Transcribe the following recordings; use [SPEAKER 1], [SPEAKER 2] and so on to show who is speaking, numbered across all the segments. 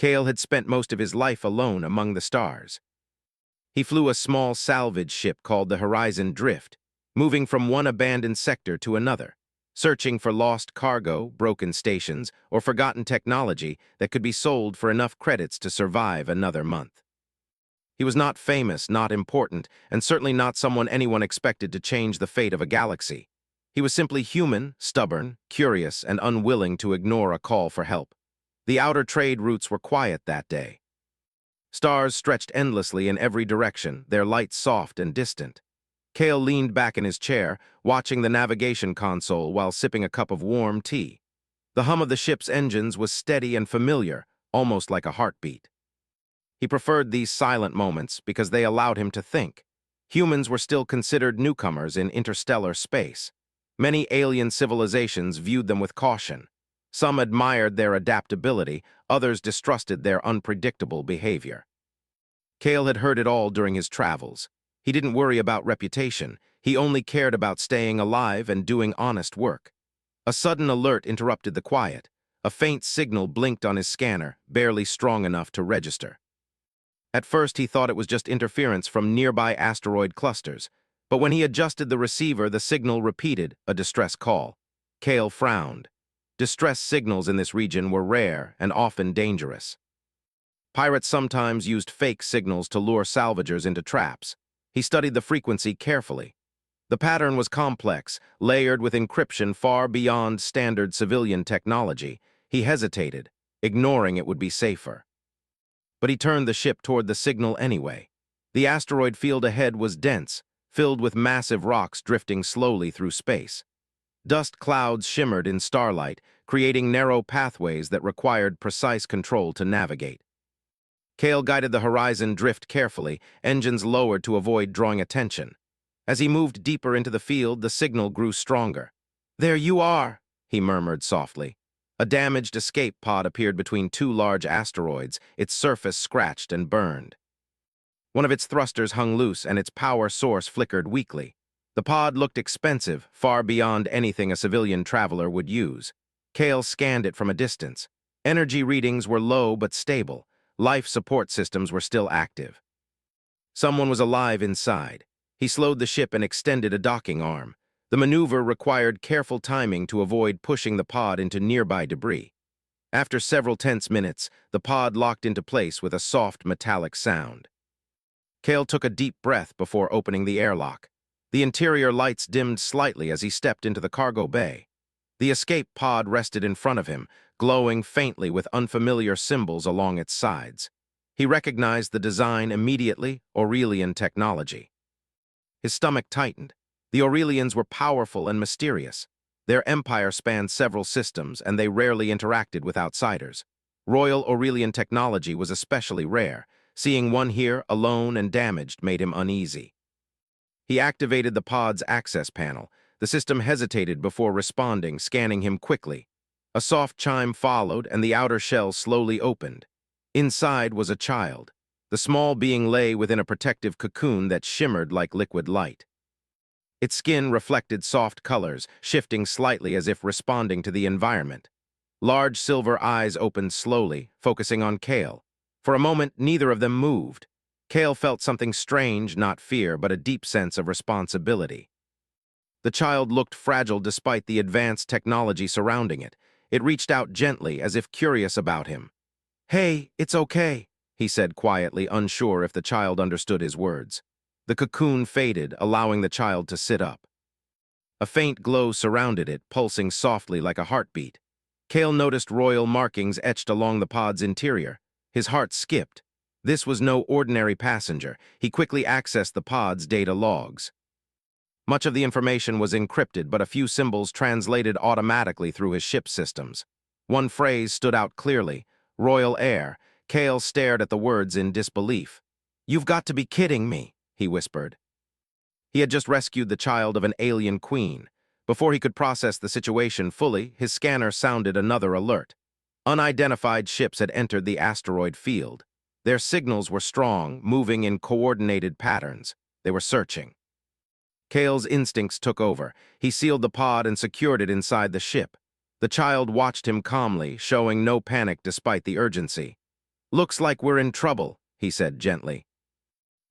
[SPEAKER 1] Cale had spent most of his life alone among the stars. He flew a small salvage ship called the Horizon Drift, moving from one abandoned sector to another, searching for lost cargo, broken stations, or forgotten technology that could be sold for enough credits to survive another month. He was not famous, not important, and certainly not someone anyone expected to change the fate of a galaxy. He was simply human, stubborn, curious, and unwilling to ignore a call for help. The outer trade routes were quiet that day. Stars stretched endlessly in every direction, their lights soft and distant. Cale leaned back in his chair, watching the navigation console while sipping a cup of warm tea. The hum of the ship's engines was steady and familiar, almost like a heartbeat. He preferred these silent moments because they allowed him to think. Humans were still considered newcomers in interstellar space. Many alien civilizations viewed them with caution. Some admired their adaptability, others distrusted their unpredictable behavior. Cale had heard it all during his travels. He didn't worry about reputation. He only cared about staying alive and doing honest work. A sudden alert interrupted the quiet. A faint signal blinked on his scanner, barely strong enough to register. At first, he thought it was just interference from nearby asteroid clusters, but when he adjusted the receiver, the signal repeated, a distress call. Cale frowned. Distress signals in this region were rare and often dangerous. Pirates sometimes used fake signals to lure salvagers into traps. He studied the frequency carefully. The pattern was complex, layered with encryption far beyond standard civilian technology. He hesitated, ignoring it would be safer. But he turned the ship toward the signal anyway. The asteroid field ahead was dense, filled with massive rocks drifting slowly through space. Dust clouds shimmered in starlight, creating narrow pathways that required precise control to navigate. Cale guided the Horizon Drift carefully, engines lowered to avoid drawing attention. As he moved deeper into the field, the signal grew stronger. "There you are," he murmured softly. A damaged escape pod appeared between two large asteroids, its surface scratched and burned. One of its thrusters hung loose and its power source flickered weakly. The pod looked expensive, far beyond anything a civilian traveler would use. Cale scanned it from a distance. Energy readings were low but stable. Life support systems were still active. Someone was alive inside. He slowed the ship and extended a docking arm. The maneuver required careful timing to avoid pushing the pod into nearby debris. After several tense minutes, the pod locked into place with a soft metallic sound. Cale took a deep breath before opening the airlock. The interior lights dimmed slightly as he stepped into the cargo bay. The escape pod rested in front of him, glowing faintly with unfamiliar symbols along its sides. He recognized the design immediately, Aurelian technology. His stomach tightened. The Aurelians were powerful and mysterious. Their empire spanned several systems, and they rarely interacted with outsiders. Royal Aurelian technology was especially rare. Seeing one here, alone and damaged, made him uneasy. He activated the pod's access panel. The system hesitated before responding, scanning him quickly. A soft chime followed, and the outer shell slowly opened. Inside was a child. The small being lay within a protective cocoon that shimmered like liquid light. Its skin reflected soft colors, shifting slightly as if responding to the environment. Large silver eyes opened slowly, focusing on Cale. For a moment, neither of them moved. Cale felt something strange, not fear, but a deep sense of responsibility. The child looked fragile despite the advanced technology surrounding it. It reached out gently, as if curious about him. "Hey, it's okay," he said quietly, unsure if the child understood his words. The cocoon faded, allowing the child to sit up. A faint glow surrounded it, pulsing softly like a heartbeat. Cale noticed royal markings etched along the pod's interior. His heart skipped. This was no ordinary passenger. He quickly accessed the pod's data logs. Much of the information was encrypted, but a few symbols translated automatically through his ship's systems. One phrase stood out clearly, "Royal Air." Cale stared at the words in disbelief. "You've got to be kidding me," he whispered. He had just rescued the child of an alien queen. Before he could process the situation fully, his scanner sounded another alert. Unidentified ships had entered the asteroid field. Their signals were strong, moving in coordinated patterns. They were searching. Cale's instincts took over. He sealed the pod and secured it inside the ship. The child watched him calmly, showing no panic despite the urgency. "Looks like we're in trouble," he said gently.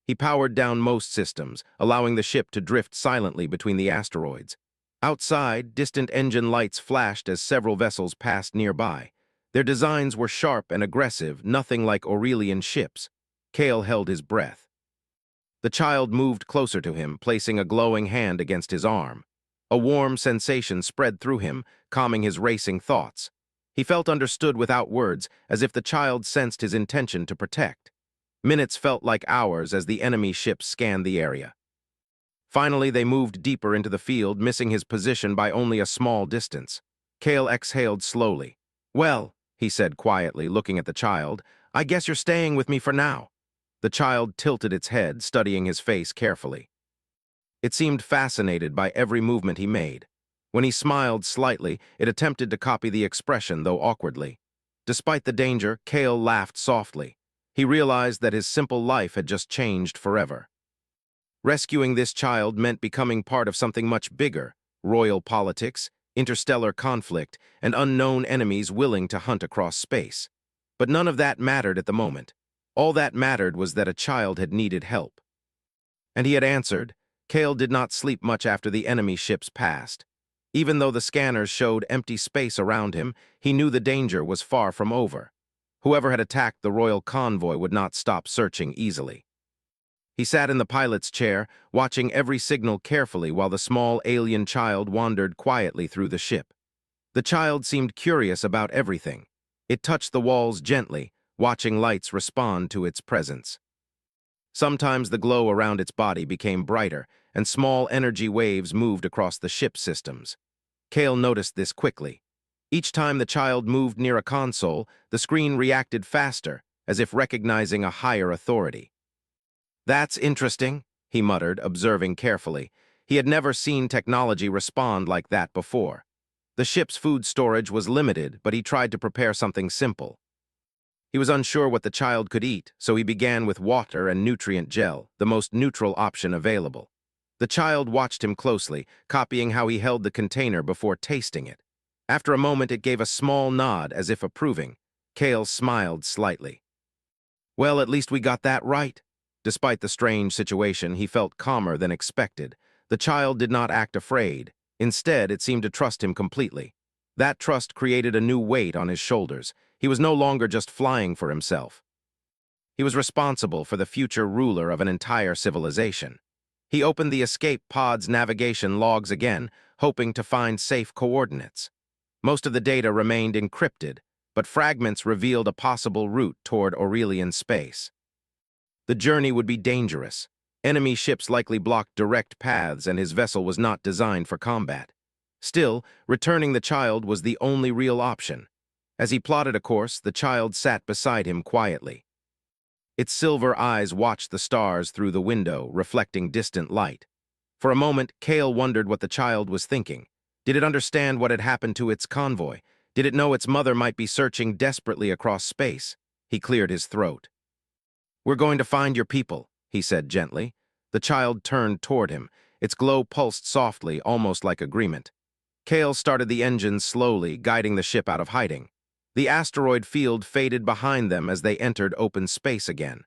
[SPEAKER 1] He powered down most systems, allowing the ship to drift silently between the asteroids. Outside, distant engine lights flashed as several vessels passed nearby. Their designs were sharp and aggressive, nothing like Aurelian ships. Kale held his breath. The child moved closer to him, placing a glowing hand against his arm. A warm sensation spread through him, calming his racing thoughts. He felt understood without words, as if the child sensed his intention to protect. Minutes felt like hours as the enemy ships scanned the area. Finally, they moved deeper into the field, missing his position by only a small distance. Kale exhaled slowly. "Well," he said quietly, looking at the child, "I guess you're staying with me for now." The child tilted its head, studying his face carefully. It seemed fascinated by every movement he made. When he smiled slightly, it attempted to copy the expression, though awkwardly. Despite the danger, Kale laughed softly. He realized that his simple life had just changed forever. Rescuing this child meant becoming part of something much bigger: royal politics, interstellar conflict, and unknown enemies willing to hunt across space. But none of that mattered at the moment. All that mattered was that a child had needed help. And he had answered. Kale did not sleep much after the enemy ships passed. Even though the scanners showed empty space around him, he knew the danger was far from over. Whoever had attacked the royal convoy would not stop searching easily. He sat in the pilot's chair, watching every signal carefully while the small alien child wandered quietly through the ship. The child seemed curious about everything. It touched the walls gently, watching lights respond to its presence. Sometimes the glow around its body became brighter, and small energy waves moved across the ship's systems. Kale noticed this quickly. Each time the child moved near a console, the screen reacted faster, as if recognizing a higher authority. "That's interesting," he muttered, observing carefully. He had never seen technology respond like that before. The ship's food storage was limited, but he tried to prepare something simple. He was unsure what the child could eat, so he began with water and nutrient gel, the most neutral option available. The child watched him closely, copying how he held the container before tasting it. After a moment, it gave a small nod as if approving. Kale smiled slightly. "Well, at least we got that right." Despite the strange situation, he felt calmer than expected. The child did not act afraid. Instead, it seemed to trust him completely. That trust created a new weight on his shoulders. He was no longer just flying for himself. He was responsible for the future ruler of an entire civilization. He opened the escape pod's navigation logs again, hoping to find safe coordinates. Most of the data remained encrypted, but fragments revealed a possible route toward Aurelian space. The journey would be dangerous. Enemy ships likely blocked direct paths, and his vessel was not designed for combat. Still, returning the child was the only real option. As he plotted a course, the child sat beside him quietly. Its silver eyes watched the stars through the window, reflecting distant light. For a moment, Kale wondered what the child was thinking. Did it understand what had happened to its convoy? Did it know its mother might be searching desperately across space? He cleared his throat. "We're going to find your people," he said gently. The child turned toward him. Its glow pulsed softly, almost like agreement. Kale started the engines slowly, guiding the ship out of hiding. The asteroid field faded behind them as they entered open space again.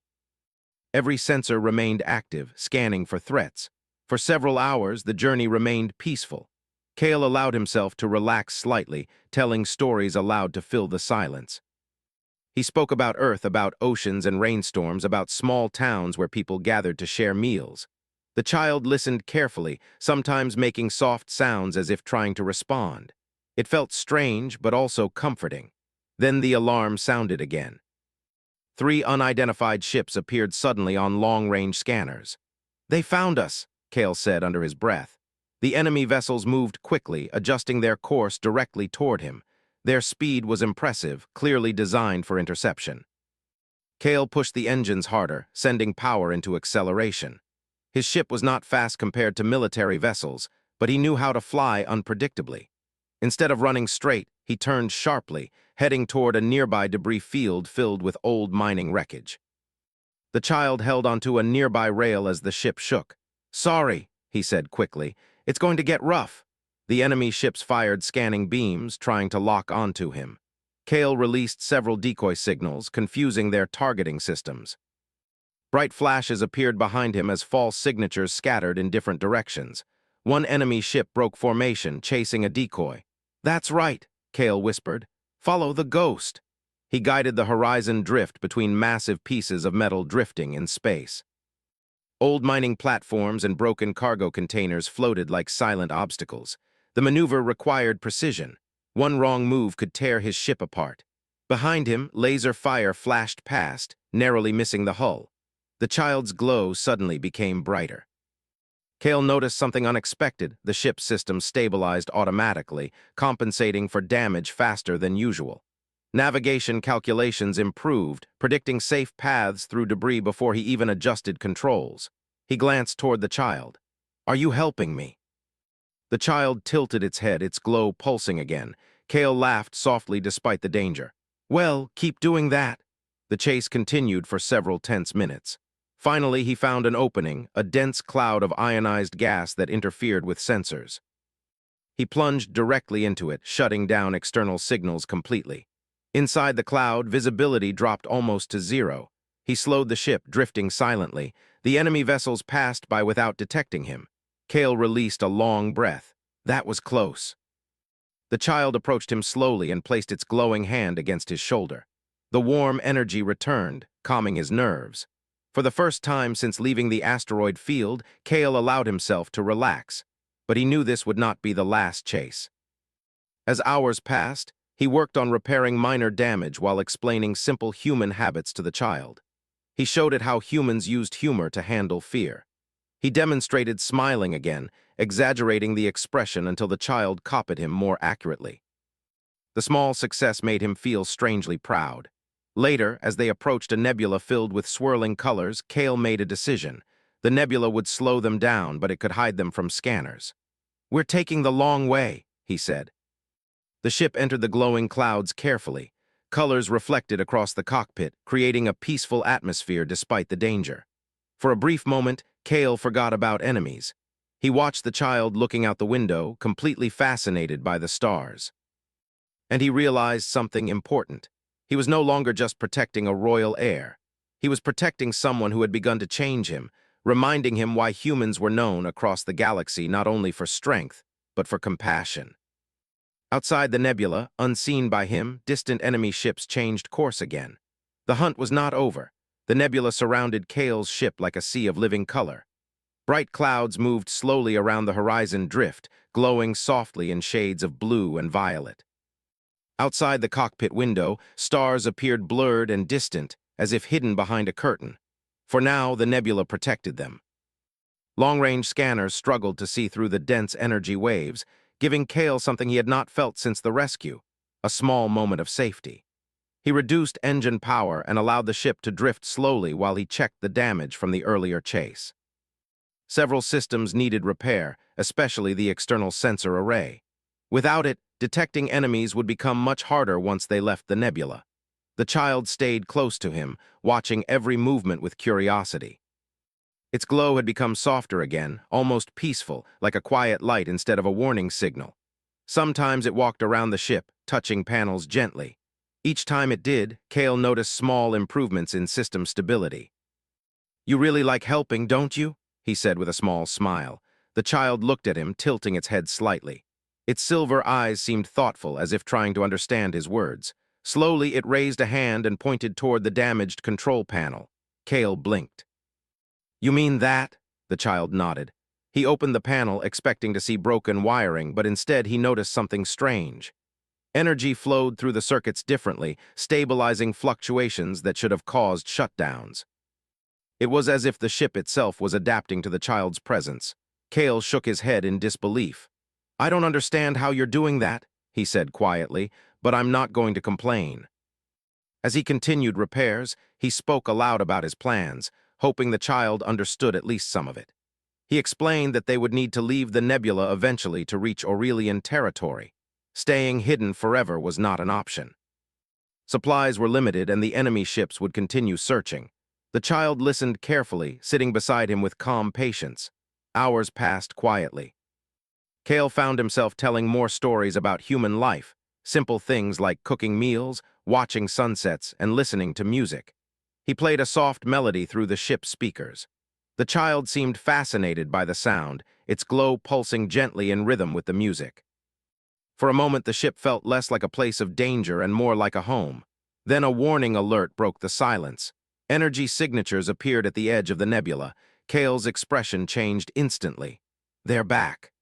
[SPEAKER 1] Every sensor remained active, scanning for threats. For several hours, the journey remained peaceful. Kale allowed himself to relax slightly, telling stories aloud to fill the silence. He spoke about Earth, about oceans and rainstorms, about small towns where people gathered to share meals. The child listened carefully, sometimes making soft sounds as if trying to respond. It felt strange, but also comforting. Then the alarm sounded again. 3 unidentified ships appeared suddenly on long-range scanners. "They found us," Kale said under his breath. The enemy vessels moved quickly, adjusting their course directly toward him. Their speed was impressive, clearly designed for interception. Kale pushed the engines harder, sending power into acceleration. His ship was not fast compared to military vessels, but he knew how to fly unpredictably. Instead of running straight, he turned sharply, heading toward a nearby debris field filled with old mining wreckage. The child held onto a nearby rail as the ship shook. "Sorry," he said quickly. "It's going to get rough." The enemy ships fired scanning beams, trying to lock onto him. Kale released several decoy signals, confusing their targeting systems. Bright flashes appeared behind him as false signatures scattered in different directions. One enemy ship broke formation, chasing a decoy. "That's right," Kale whispered. "Follow the ghost." He guided the horizon drift between massive pieces of metal drifting in space. Old mining platforms and broken cargo containers floated like silent obstacles. The maneuver required precision. One wrong move could tear his ship apart. Behind him, laser fire flashed past, narrowly missing the hull. The child's glow suddenly became brighter. Kale noticed something unexpected. The ship's system stabilized automatically, compensating for damage faster than usual. Navigation calculations improved, predicting safe paths through debris before he even adjusted controls. He glanced toward the child. "Are you helping me?" The child tilted its head, its glow pulsing again. Kale laughed softly despite the danger. "Well, keep doing that." The chase continued for several tense minutes. Finally, he found an opening, a dense cloud of ionized gas that interfered with sensors. He plunged directly into it, shutting down external signals completely. Inside the cloud, visibility dropped almost to zero. He slowed the ship, drifting silently. The enemy vessels passed by without detecting him. Kale released a long breath. That was close. The child approached him slowly and placed its glowing hand against his shoulder. The warm energy returned, calming his nerves. For the first time since leaving the asteroid field, Kale allowed himself to relax. But he knew this would not be the last chase. As hours passed, he worked on repairing minor damage while explaining simple human habits to the child. He showed it how humans used humor to handle fear. He demonstrated smiling again, exaggerating the expression until the child copied him more accurately. The small success made him feel strangely proud. Later, as they approached a nebula filled with swirling colors, Kale made a decision. The nebula would slow them down, but it could hide them from scanners. "We're taking the long way," he said. The ship entered the glowing clouds carefully. Colors reflected across the cockpit, creating a peaceful atmosphere despite the danger. For a brief moment, Kale forgot about enemies. He watched the child looking out the window, completely fascinated by the stars. And he realized something important. He was no longer just protecting a royal heir. He was protecting someone who had begun to change him, reminding him why humans were known across the galaxy not only for strength, but for compassion. Outside the nebula, unseen by him, distant enemy ships changed course again. The hunt was not over. The nebula surrounded Kale's ship like a sea of living color. Bright clouds moved slowly around the horizon drift, glowing softly in shades of blue and violet. Outside the cockpit window, stars appeared blurred and distant, as if hidden behind a curtain. For now, the nebula protected them. Long-range scanners struggled to see through the dense energy waves, giving Kale something he had not felt since the rescue, a small moment of safety. He reduced engine power and allowed the ship to drift slowly while he checked the damage from the earlier chase. Several systems needed repair, especially the external sensor array. Without it, detecting enemies would become much harder once they left the nebula. The child stayed close to him, watching every movement with curiosity. Its glow had become softer again, almost peaceful, like a quiet light instead of a warning signal. Sometimes it walked around the ship, touching panels gently. Each time it did, Kale noticed small improvements in system stability. "You really like helping, don't you?" he said with a small smile. The child looked at him, tilting its head slightly. Its silver eyes seemed thoughtful, as if trying to understand his words. Slowly, it raised a hand and pointed toward the damaged control panel. Kale blinked. "You mean that?" The child nodded. He opened the panel, expecting to see broken wiring, but instead he noticed something strange. Energy flowed through the circuits differently, stabilizing fluctuations that should have caused shutdowns. It was as if the ship itself was adapting to the child's presence. Kale shook his head in disbelief. "I don't understand how you're doing that," he said quietly, "but I'm not going to complain." As he continued repairs, he spoke aloud about his plans, hoping the child understood at least some of it. He explained that they would need to leave the nebula eventually to reach Aurelian territory. Staying hidden forever was not an option. Supplies were limited and the enemy ships would continue searching. The child listened carefully, sitting beside him with calm patience. Hours passed quietly. Kale found himself telling more stories about human life, simple things like cooking meals, watching sunsets, and listening to music. He played a soft melody through the ship's speakers. The child seemed fascinated by the sound, its glow pulsing gently in rhythm with the music. For a moment, the ship felt less like a place of danger and more like a home. Then a warning alert broke the silence. Energy signatures appeared at the edge of the nebula. Kale's expression changed instantly. They're back.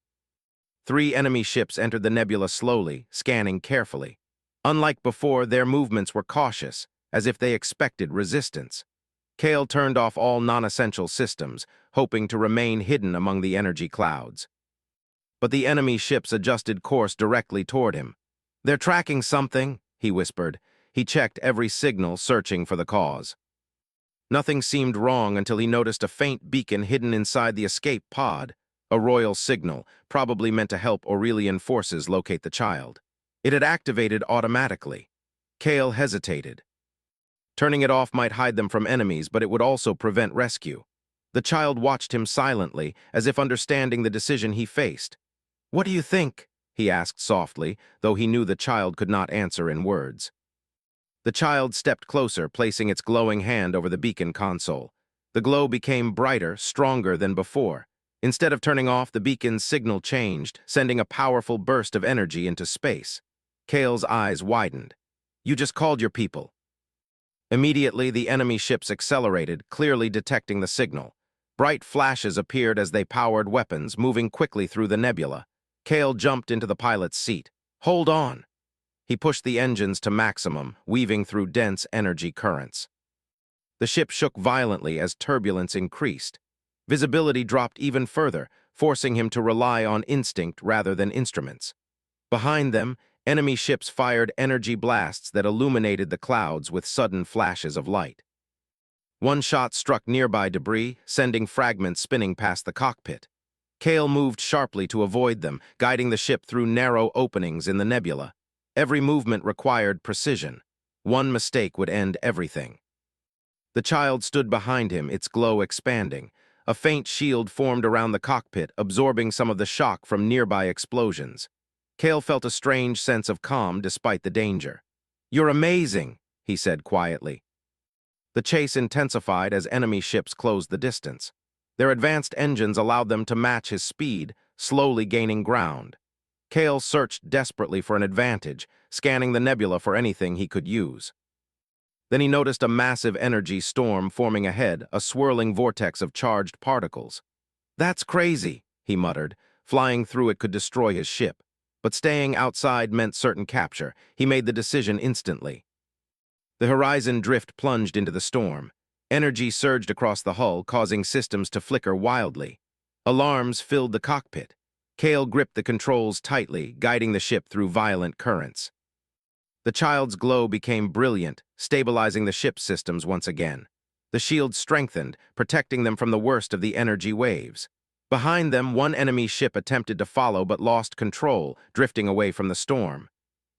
[SPEAKER 1] 3 enemy ships entered the nebula slowly, scanning carefully. Unlike before, their movements were cautious, as if they expected resistance. Kale turned off all non-essential systems, hoping to remain hidden among the energy clouds. But the enemy ships adjusted course directly toward him. "They're tracking something," he whispered. He checked every signal, searching for the cause. Nothing seemed wrong until he noticed a faint beacon hidden inside the escape pod, a royal signal, probably meant to help Aurelian forces locate the child. It had activated automatically. Kale hesitated. Turning it off might hide them from enemies, but it would also prevent rescue. The child watched him silently, as if understanding the decision he faced. "What do you think?" he asked softly, though he knew the child could not answer in words. The child stepped closer, placing its glowing hand over the beacon console. The glow became brighter, stronger than before. Instead of turning off, the beacon's signal changed, sending a powerful burst of energy into space. Kale's eyes widened. "You just called your people." Immediately, the enemy ships accelerated, clearly detecting the signal. Bright flashes appeared as they powered weapons, moving quickly through the nebula. Kale jumped into the pilot's seat. "Hold on." He pushed the engines to maximum, weaving through dense energy currents. The ship shook violently as turbulence increased. Visibility dropped even further, forcing him to rely on instinct rather than instruments. Behind them, enemy ships fired energy blasts that illuminated the clouds with sudden flashes of light. One shot struck nearby debris, sending fragments spinning past the cockpit. Kale moved sharply to avoid them, guiding the ship through narrow openings in the nebula. Every movement required precision. One mistake would end everything. The child stood behind him, its glow expanding. A faint shield formed around the cockpit, absorbing some of the shock from nearby explosions. Kale felt a strange sense of calm despite the danger. "You're amazing," he said quietly. The chase intensified as enemy ships closed the distance. Their advanced engines allowed them to match his speed, slowly gaining ground. Kale searched desperately for an advantage, scanning the nebula for anything he could use. Then he noticed a massive energy storm forming ahead, a swirling vortex of charged particles. "That's crazy," he muttered. Flying through it could destroy his ship. But staying outside meant certain capture. He made the decision instantly. The horizon drift plunged into the storm. Energy surged across the hull, causing systems to flicker wildly. Alarms filled the cockpit. Kale gripped the controls tightly, guiding the ship through violent currents. The child's glow became brilliant, stabilizing the ship's systems once again. The shields strengthened, protecting them from the worst of the energy waves. Behind them, one enemy ship attempted to follow but lost control, drifting away from the storm.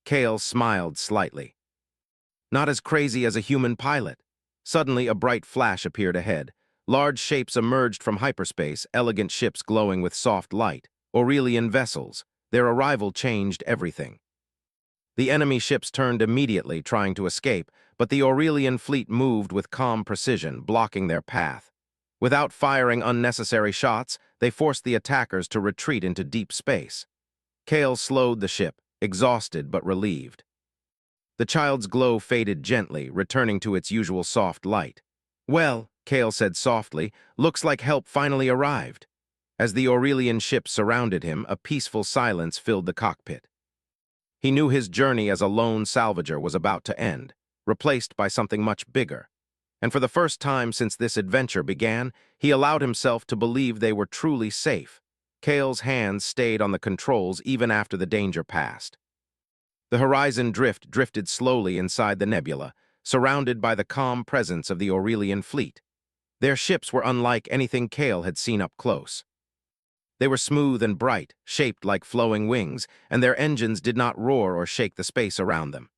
[SPEAKER 1] Kale smiled slightly. Not as crazy as a human pilot. Suddenly, a bright flash appeared ahead. Large shapes emerged from hyperspace, elegant ships glowing with soft light. Aurelian vessels. Their arrival changed everything. The enemy ships turned immediately, trying to escape, but the Aurelian fleet moved with calm precision, blocking their path. Without firing unnecessary shots, they forced the attackers to retreat into deep space. Kale slowed the ship, exhausted but relieved. The child's glow faded gently, returning to its usual soft light. "Well," Kale said softly, "looks like help finally arrived." As the Aurelian ship surrounded him, a peaceful silence filled the cockpit. He knew his journey as a lone salvager was about to end, replaced by something much bigger. And for the first time since this adventure began, he allowed himself to believe they were truly safe. Kale's hands stayed on the controls even after the danger passed. The horizon drift drifted slowly inside the nebula, surrounded by the calm presence of the Aurelian fleet. Their ships were unlike anything Kale had seen up close. They were smooth and bright, shaped like flowing wings, and their engines did not roar or shake the space around them.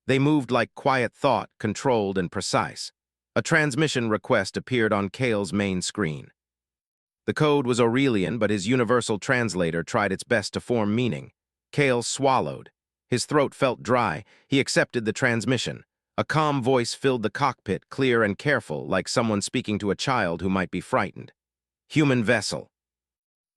[SPEAKER 1] They moved like quiet thought, controlled and precise. A transmission request appeared on Kale's main screen. The code was Aurelian, but his universal translator tried its best to form meaning. Kale swallowed. His throat felt dry. He accepted the transmission. A calm voice filled the cockpit, clear and careful, like someone speaking to a child who might be frightened. Human vessel.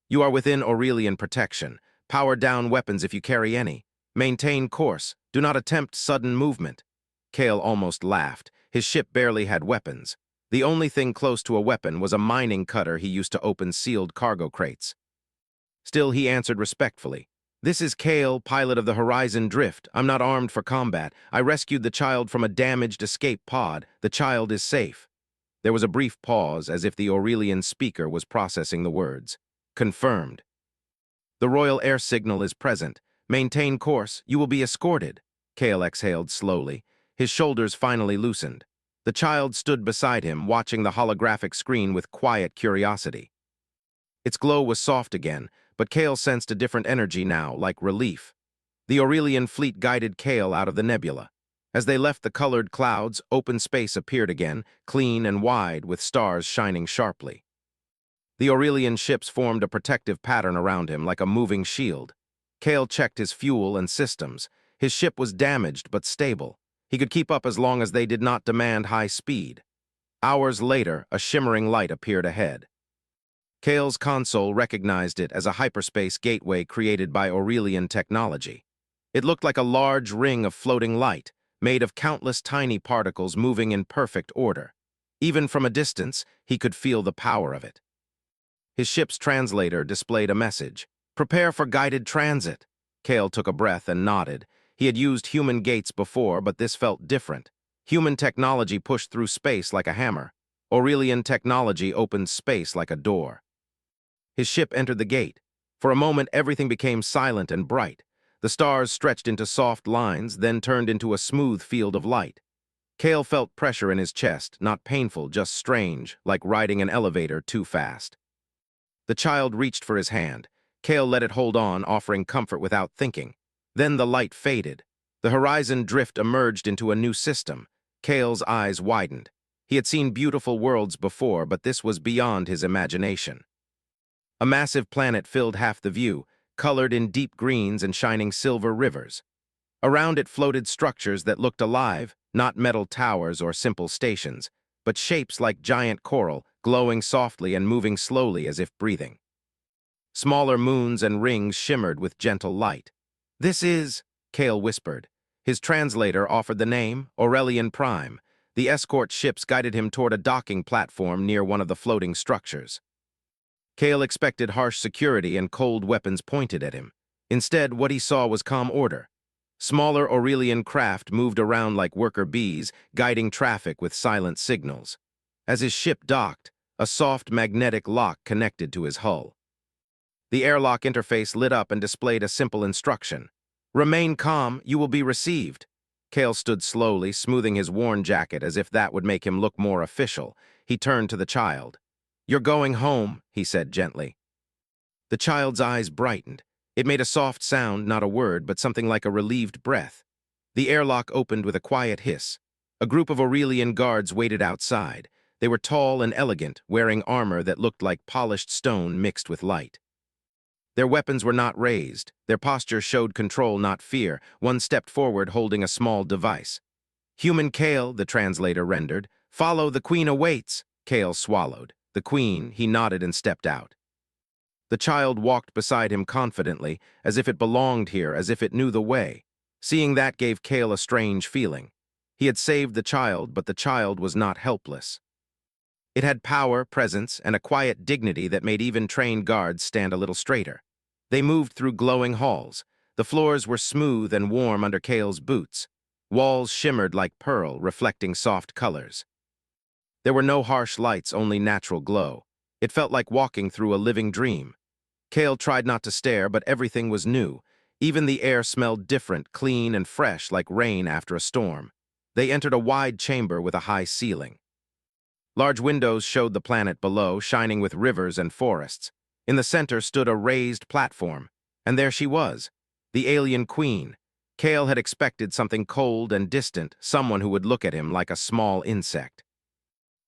[SPEAKER 1] You are within Aurelian protection. Power down weapons if you carry any. Maintain course. Do not attempt sudden movement. Kale almost laughed. His ship barely had weapons. The only thing close to a weapon was a mining cutter he used to open sealed cargo crates. Still, he answered respectfully. This is Kale, pilot of the Horizon Drift. I'm not armed for combat. I rescued the child from a damaged escape pod. The child is safe. There was a brief pause, as if the Aurelian speaker was processing the words. Confirmed. The Royal Air Signal is present. Maintain course. You will be escorted. Kale exhaled slowly. His shoulders finally loosened. The child stood beside him, watching the holographic screen with quiet curiosity. Its glow was soft again, but Kale sensed a different energy now, like relief. The Aurelian fleet guided Kale out of the nebula. As they left the colored clouds, open space appeared again, clean and wide, with stars shining sharply. The Aurelian ships formed a protective pattern around him, like a moving shield. Kale checked his fuel and systems. His ship was damaged but stable. He could keep up as long as they did not demand high speed. Hours later, a shimmering light appeared ahead. Kale's console recognized it as a hyperspace gateway created by Aurelian technology. It looked like a large ring of floating light, made of countless tiny particles moving in perfect order. Even from a distance, he could feel the power of it. His ship's translator displayed a message. Prepare for guided transit. Kale took a breath and nodded. He had used human gates before, but this felt different. Human technology pushed through space like a hammer. Aurelian technology opened space like a door. His ship entered the gate. For a moment, everything became silent and bright. The stars stretched into soft lines, then turned into a smooth field of light. Kale felt pressure in his chest, not painful, just strange, like riding an elevator too fast. The child reached for his hand. Kale let it hold on, offering comfort without thinking. Then the light faded. The Horizon Drift emerged into a new system. Kale's eyes widened. He had seen beautiful worlds before, but this was beyond his imagination. A massive planet filled half the view, colored in deep greens and shining silver rivers. Around it floated structures that looked alive, not metal towers or simple stations, but shapes like giant coral, glowing softly and moving slowly as if breathing. Smaller moons and rings shimmered with gentle light. This is, Kale whispered. His translator offered the name, Aurelian Prime. The escort ships guided him toward a docking platform near one of the floating structures. Kale expected harsh security and cold weapons pointed at him. Instead, what he saw was calm order. Smaller Aurelian craft moved around like worker bees, guiding traffic with silent signals. As his ship docked, a soft magnetic lock connected to his hull. The airlock interface lit up and displayed a simple instruction. Remain calm, you will be received. Kale stood slowly, smoothing his worn jacket as if that would make him look more official. He turned to the child. You're going home, he said gently. The child's eyes brightened. It made a soft sound, not a word, but something like a relieved breath. The airlock opened with a quiet hiss. A group of Aurelian guards waited outside. They were tall and elegant, wearing armor that looked like polished stone mixed with light. Their weapons were not raised. Their posture showed control, not fear. One stepped forward holding a small device. Human Kale, the translator rendered. Follow, the Queen awaits. Kale swallowed. The Queen, he nodded and stepped out. The child walked beside him confidently, as if it belonged here, as if it knew the way. Seeing that gave Kale a strange feeling. He had saved the child, but the child was not helpless. It had power, presence, and a quiet dignity that made even trained guards stand a little straighter. They moved through glowing halls. The floors were smooth and warm under Kale's boots. Walls shimmered like pearl, reflecting soft colors. There were no harsh lights, only natural glow. It felt like walking through a living dream. Kale tried not to stare, but everything was new. Even the air smelled different, clean and fresh, like rain after a storm. They entered a wide chamber with a high ceiling. Large windows showed the planet below, shining with rivers and forests. In the center stood a raised platform, and there she was, the alien queen. Kale had expected something cold and distant, someone who would look at him like a small insect.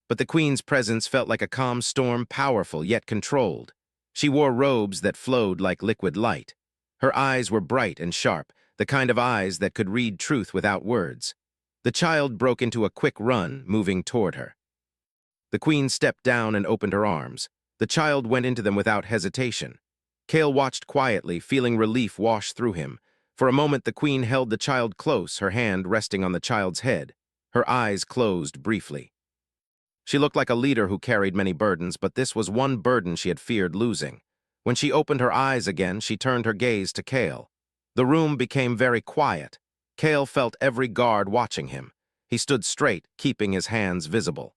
[SPEAKER 1] But the queen's presence felt like a calm storm, powerful yet controlled. She wore robes that flowed like liquid light. Her eyes were bright and sharp. the kind of eyes that could read truth without words. The child broke into a quick run, moving toward her. The queen stepped down and opened her arms. The child went into them without hesitation. Kale watched quietly, feeling relief wash through him. For a moment, the queen held the child close, her hand resting on the child's head. Her eyes closed briefly. She looked like a leader who carried many burdens, but this was one burden she had feared losing. When she opened her eyes again, she turned her gaze to Kale. The room became very quiet. Kale felt every guard watching him. He stood straight, keeping his hands visible.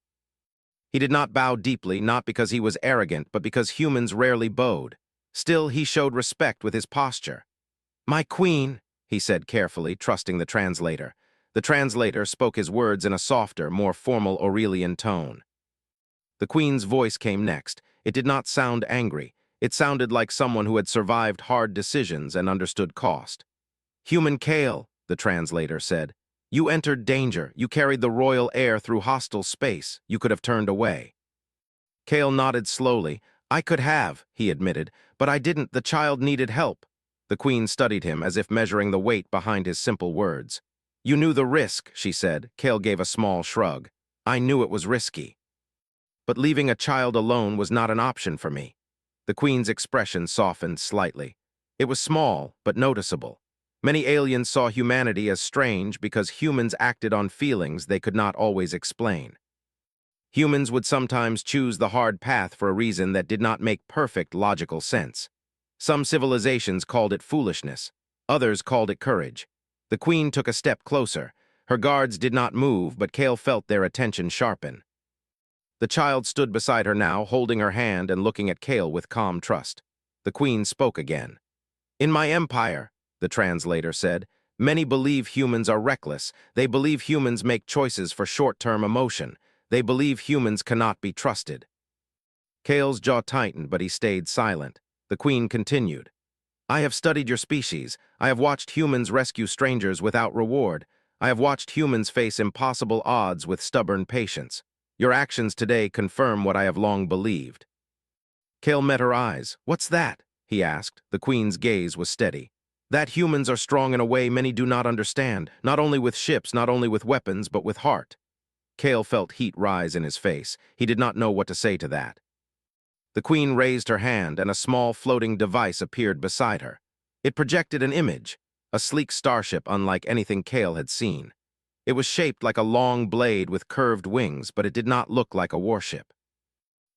[SPEAKER 1] He did not bow deeply, not because he was arrogant, but because humans rarely bowed. Still, he showed respect with his posture. "My queen," he said carefully, trusting the translator. The translator spoke his words in a softer, more formal Aurelian tone. The queen's voice came next. It did not sound angry. It sounded like someone who had survived hard decisions and understood cost. "Human Kale," the translator said, "you entered danger. You carried the royal heir through hostile space. You could have turned away." Kale nodded slowly. "I could have," he admitted, "but I didn't. The child needed help." The queen studied him as if measuring the weight behind his simple words. "You knew the risk," she said. Kale gave a small shrug. "I knew it was risky. But leaving a child alone was not an option for me." The queen's expression softened slightly. It was small, but noticeable. Many aliens saw humanity as strange because humans acted on feelings they could not always explain. Humans would sometimes choose the hard path for a reason that did not make perfect logical sense. Some civilizations called it foolishness. Others called it courage. The queen took a step closer. Her guards did not move, but Kale felt their attention sharpen. The child stood beside her now, holding her hand and looking at Kale with calm trust. The queen spoke again. "In my empire," the translator said, "many believe humans are reckless. They believe humans make choices for short-term emotion. They believe humans cannot be trusted." Kale's jaw tightened, but he stayed silent. The queen continued. "I have studied your species. I have watched humans rescue strangers without reward. I have watched humans face impossible odds with stubborn patience. Your actions today confirm what I have long believed." Kale met her eyes. "What's that?" he asked. The queen's gaze was steady. "That humans are strong in a way many do not understand, not only with ships, not only with weapons, but with heart." Kale felt heat rise in his face. He did not know what to say to that. The queen raised her hand, and a small floating device appeared beside her. It projected an image, a sleek starship unlike anything Kale had seen. It was shaped like a long blade with curved wings, but it did not look like a warship.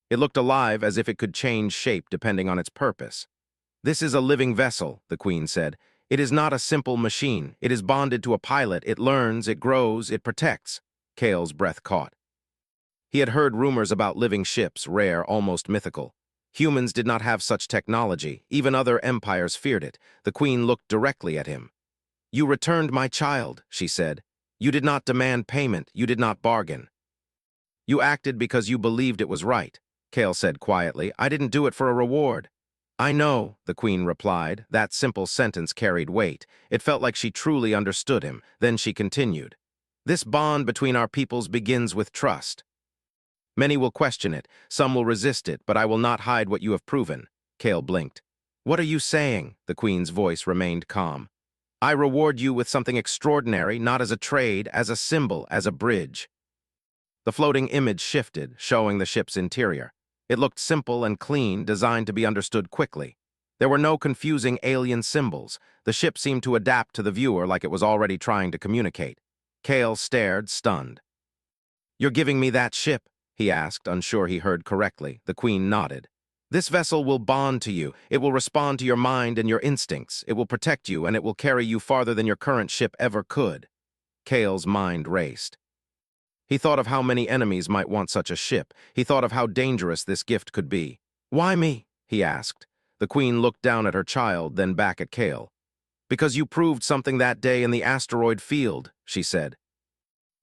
[SPEAKER 1] It looked alive, as if it could change shape depending on its purpose. "This is a living vessel," the queen said. "It is not a simple machine. It is bonded to a pilot. It learns, it grows, it protects." Kale's breath caught. He had heard rumors about living ships, rare, almost mythical. Humans did not have such technology. Even other empires feared it. The queen looked directly at him. "You returned my child," she said. "You did not demand payment. You did not bargain. You acted because you believed it was right." Kale said quietly, "I didn't do it for a reward." "I know," the queen replied. That simple sentence carried weight. It felt like she truly understood him. Then she continued. "This bond between our peoples begins with trust. Many will question it, some will resist it, but I will not hide what you have proven." Kale blinked. "What are you saying?" The queen's voice remained calm. "I reward you with something extraordinary, not as a trade, as a symbol, as a bridge." The floating image shifted, showing the ship's interior. It looked simple and clean, designed to be understood quickly. There were no confusing alien symbols. The ship seemed to adapt to the viewer like it was already trying to communicate. Kale stared, stunned. "You're giving me that ship?" he asked, unsure he heard correctly. The queen nodded. "This vessel will bond to you. It will respond to your mind and your instincts. It will protect you, and it will carry you farther than your current ship ever could." Kale's mind raced. He thought of how many enemies might want such a ship. He thought of how dangerous this gift could be. "Why me?" he asked. The queen looked down at her child, then back at Kale. "Because you proved something that day in the asteroid field," she said.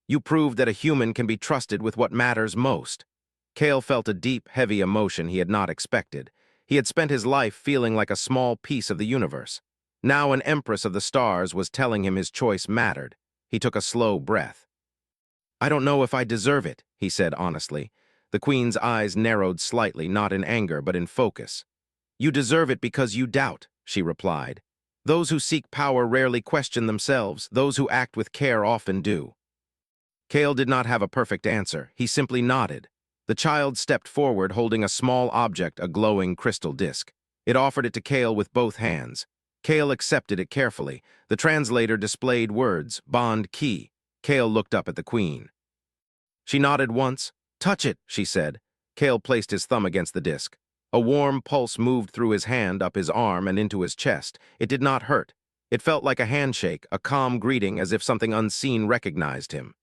[SPEAKER 1] "You proved that a human can be trusted with what matters most." Kale felt a deep, heavy emotion he had not expected. He had spent his life feeling like a small piece of the universe. Now an empress of the stars was telling him his choice mattered. He took a slow breath. "I don't know if I deserve it," he said honestly. The queen's eyes narrowed slightly, not in anger, but in focus. "You deserve it because you doubt," she replied. Those who seek power rarely question themselves. Those who act with care often do. Kale did not have a perfect answer. He simply nodded. The child stepped forward holding a small object, a glowing crystal disc. It offered it to Kale with both hands. Kale accepted it carefully. The translator displayed words, bond key. Kale looked up at the queen. She nodded once. Touch it, she said. Kale placed his thumb against the disc. A warm pulse moved through his hand, up his arm, and into his chest. It did not hurt. It felt like a handshake, a calm greeting, as if something unseen recognized him.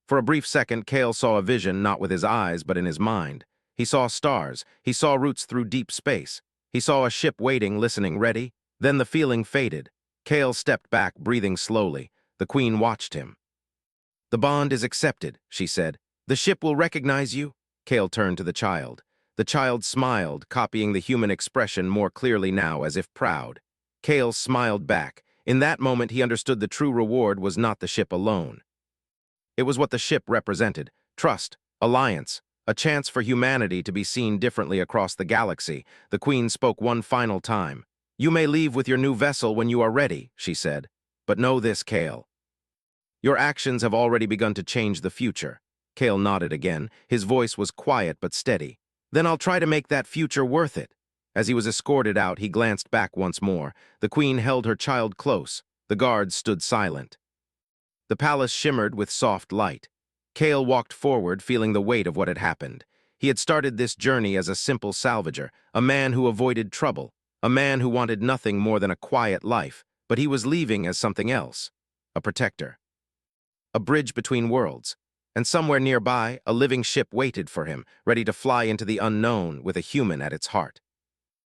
[SPEAKER 1] For a brief second, Kale saw a vision, not with his eyes, but in his mind. He saw stars. He saw routes through deep space. He saw a ship waiting, listening, ready. Then the feeling faded. Kale stepped back, breathing slowly. The queen watched him. The bond is accepted, she said. The ship will recognize you. Kale turned to the child. The child smiled, copying the human expression more clearly now, as if proud. Kale smiled back. In that moment, he understood the true reward was not the ship alone. It was what the ship represented: trust, alliance, a chance for humanity to be seen differently across the galaxy. The queen spoke one final time. You may leave with your new vessel when you are ready, she said. But know this, Kale. Your actions have already begun to change the future. Kale nodded again. His voice was quiet but steady. Then I'll try to make that future worth it. As he was escorted out, he glanced back once more. The queen held her child close. The guards stood silent. The palace shimmered with soft light. Kale walked forward, feeling the weight of what had happened. He had started this journey as a simple salvager, a man who avoided trouble, a man who wanted nothing more than a quiet life, but he was leaving as something else: a protector. A bridge between worlds. And somewhere nearby, a living ship waited for him, ready to fly into the unknown with a human at its heart.